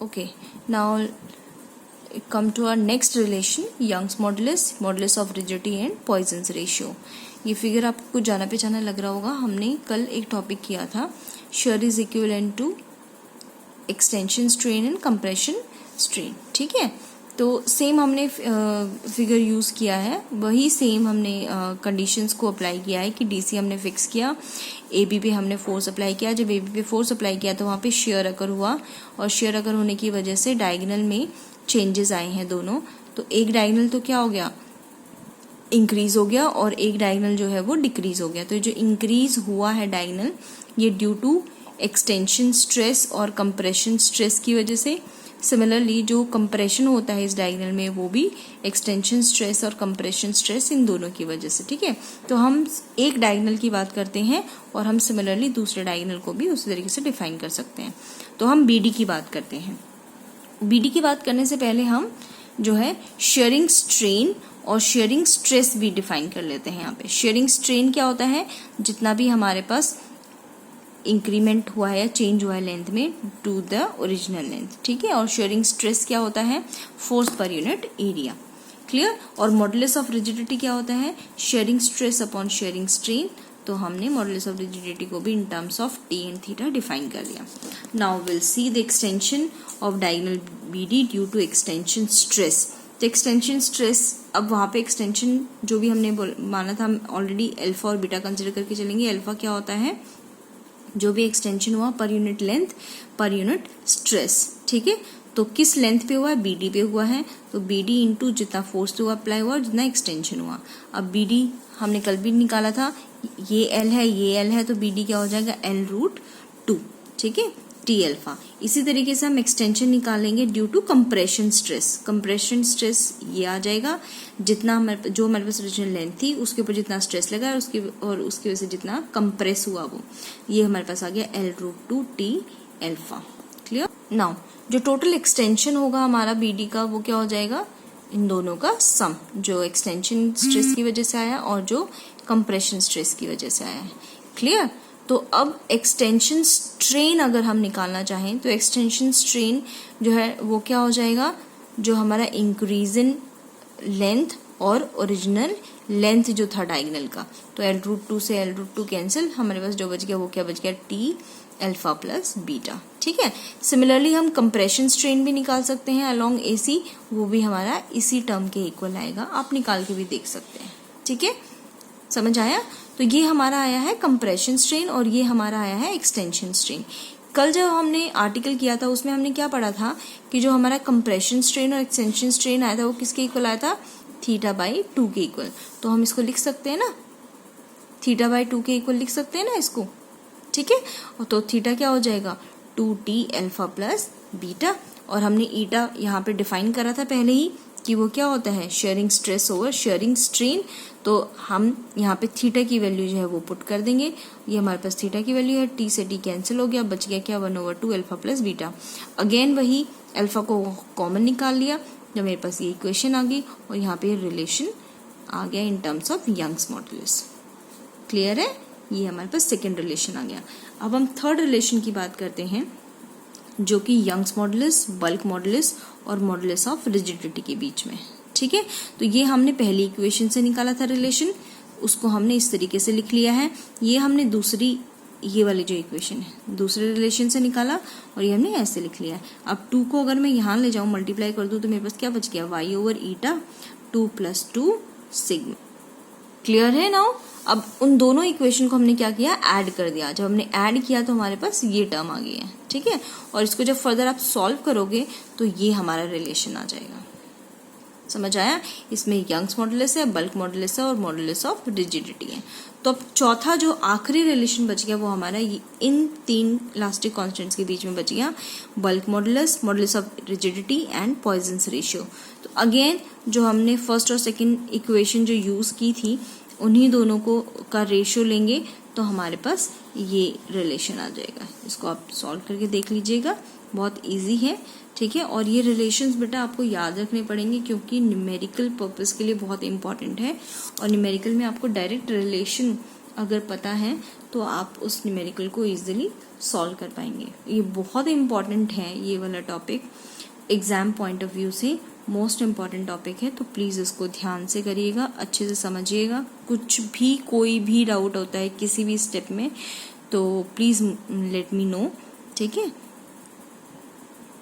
Okay, now come to our next relation, Young's modulus, modulus of rigidity and Poisson's ratio. ये figure आपको कुछ जाना पहचाना लग रहा होगा. हमने कल एक टॉपिक किया था, shear is equivalent to extension strain and compression strain. ठीक है, तो सेम हमने फिगर यूज़ किया है, वही सेम हमने कंडीशंस को अप्लाई किया है कि डीसी हमने फिक्स किया, एबी पे हमने फोर्स अप्लाई किया. जब एबी पे फोर्स अप्लाई किया तो वहाँ पे शेयर अकर हुआ, और शेयर अकर होने की वजह से डायगोनल में चेंजेस आए हैं दोनों. तो एक डायगोनल तो क्या हो गया, इंक्रीज हो गया, और एक डायगोनल जो है वो डिक्रीज हो गया. तो जो इंक्रीज हुआ है डायगोनल, ये ड्यू टू एक्सटेंशन स्ट्रेस और कंप्रेशन स्ट्रेस की वजह से. सिमिलरली जो कंप्रेशन होता है इस डायगोनल में, वो भी एक्सटेंशन स्ट्रेस और कंप्रेशन स्ट्रेस इन दोनों की वजह से. ठीक है, तो हम एक डायगोनल की बात करते हैं और हम सिमिलरली दूसरे डायगोनल को भी उसी तरीके से डिफाइन कर सकते हैं. तो हम बीडी की बात करते हैं. बीडी की बात करने से पहले हम जो है शेयरिंग स्ट्रेन और शेयरिंग स्ट्रेस भी डिफाइन कर लेते हैं. यहाँ पे शेयरिंग स्ट्रेन क्या होता है, जितना भी हमारे पास इंक्रीमेंट हुआ है या चेंज हुआ है लेंथ में टू द ओरिजिनल लेंथ. ठीक है, और शेयरिंग स्ट्रेस क्या होता है, force per unit area. Clear. और मॉडुलस ऑफ रिजिडिटी क्या होता है, shearing stress upon shearing strain. तो हमने मॉडुलस ऑफ रिजिडिटी को भी in terms of T and theta define कर लिया. Now will see the extension of diagonal BD due to extension stress. तो एक्सटेंशन स्ट्रेस, अब वहाँ पे एक्सटेंशन जो भी हमने माना था, हम ऑलरेडी अल्फा और बीटा कंसिडर करके चलेंगे. अल्फा क्या होता है, जो भी एक्सटेंशन हुआ per unit length per unit stress. ठीक है, तो किस लेंथ पे हुआ है, बीडी पे हुआ है. तो बीडी इंटू जितना फोर्स हुआ अप्लाई हुआ, जितना एक्सटेंशन हुआ. अब बीडी हमने कल भी निकाला था, ये एल है ये एल है, तो बीडी क्या हो जाएगा, L√2. ठीक है, टी अल्फा. इसी तरीके से हम एक्सटेंशन निकालेंगे due to compression stress. Compression stress ये आ जाएगा, जितना हमारे पास ओरिजिनल लेंथ थी उसके ऊपर जितना स्ट्रेस लगा उसकी वजह से जितना कंप्रेस हुआ, वो ये हमारे पास आ गया L√2 T alpha. Clear. Now जो टोटल एक्सटेंशन होगा हमारा बीडी का, वो क्या हो जाएगा, इन दोनों का सम, जो एक्सटेंशन स्ट्रेस की वजह से आया और जो कंप्रेशन स्ट्रेस की वजह से आया है. क्लियर. तो अब एक्सटेंशन स्ट्रेन अगर हम निकालना चाहें तो एक्सटेंशन स्ट्रेन जो है वो क्या हो जाएगा, जो हमारा इंक्रीज इन लेंथ और ओरिजिनल लेंथ जो था डायगोनल का. तो L√2 से L√2 कैंसिल, हमारे पास जो बच गया वो क्या बच गया, टी अल्फा प्लस बीटा. ठीक है, सिमिलरली हम कंप्रेशन स्ट्रेन भी निकाल सकते हैं अलोंग एसी, वो भी हमारा इसी टर्म के इक्वल आएगा. आप निकाल के भी देख सकते हैं. ठीक है, समझ आया. तो ये हमारा आया है कंप्रेशन स्ट्रेन और ये हमारा आया है एक्सटेंशन स्ट्रेन. कल जब हमने आर्टिकल किया था उसमें हमने क्या पढ़ा था कि जो हमारा कंप्रेशन स्ट्रेन और एक्सटेंशन स्ट्रेन आया था वो किसके इक्वल आया था, θ/2 के इक्वल. तो हम इसको लिख सकते हैं ना, θ/2 के इक्वल लिख सकते हैं ना इसको. ठीक है, तो थीटा क्या हो जाएगा, 2t अल्फा प्लस बीटा. और हमने ईटा यहाँ पे डिफाइन करा था पहले ही कि वो क्या होता है, shearing stress over sharing strain. तो हम यहाँ पे थीटा की वैल्यू जो है वो पुट कर देंगे. ये हमारे पास थीटा की वैल्यू है, टी से टी कैंसिल हो गया, बच गया क्या, 1/2 अल्फा प्लस बीटा. अगेन वही अल्फा को कॉमन निकाल लिया, जब मेरे पास ये इक्वेशन आ गई और यहाँ पे रिलेशन आ गया in terms of Young's modulus. Clear है, ये हमारे पास सेकेंड रिलेशन आ गया. अब हम थर्ड रिलेशन की बात करते हैं, जो कि यंग्स मॉडुलस, बल्क मॉडुलस और मॉडुलस ऑफ रिजिडिटी के बीच में. ठीक है, तो ये हमने पहली इक्वेशन से निकाला था रिलेशन, उसको हमने इस तरीके से लिख लिया है. ये हमने दूसरी, ये वाली जो इक्वेशन है दूसरे रिलेशन से निकाला और ये हमने ऐसे लिख लिया है. अब 2 को अगर मैं यहाँ ले जाऊँ, मल्टीप्लाई कर दूँ, तो मेरे पास क्या बच गया, y/η 2 + 2 सिग्मा. क्लियर है. नाउ अब उन दोनों इक्वेशन को हमने क्या किया, ऐड कर दिया. जब हमने ऐड किया तो हमारे पास ये टर्म आ गई है. ठीक है, और इसको जब फर्दर आप सॉल्व करोगे तो ये हमारा रिलेशन आ जाएगा. समझ आया. इसमें यंग्स मॉडुलस है, बल्क मॉडुलस है और मॉडुलस ऑफ रिजिडिटी है. तो अब चौथा जो आखिरी रिलेशन बच गया वो हमारा इन 3 इलास्टिक कांस्टेंट्स के बीच में बच गया, bulk modulus, modulus of rigidity and Poisson's ratio. तो अगेन जो हमने फर्स्ट और सेकंड इक्वेशन जो यूज की थी, उन्हीं दोनों को का रेशियो लेंगे तो हमारे पास ये रिलेशन आ जाएगा. इसको आप सॉल्व करके देख लीजिएगा, बहुत इजी है. ठीक है, और ये रिलेशंस बेटा आपको याद रखने पड़ेंगे क्योंकि न्यूमेरिकल पर्पस के लिए बहुत इंपॉर्टेंट है. और न्यूमेरिकल में आपको डायरेक्ट रिलेशन अगर पता है तो आप उस न्यूमेरिकल को इजीली सॉल्व कर पाएंगे। ये बहुत इम्पॉर्टेंट है, ये वाला topic exam point of view से मोस्ट इम्पॉर्टेंट टॉपिक है, तो प्लीज़ इसको ध्यान से करिएगा, अच्छे से समझिएगा। कुछ भी कोई भी डाउट होता है किसी भी स्टेप में तो प्लीज़ लेट मी नो, ठीक है।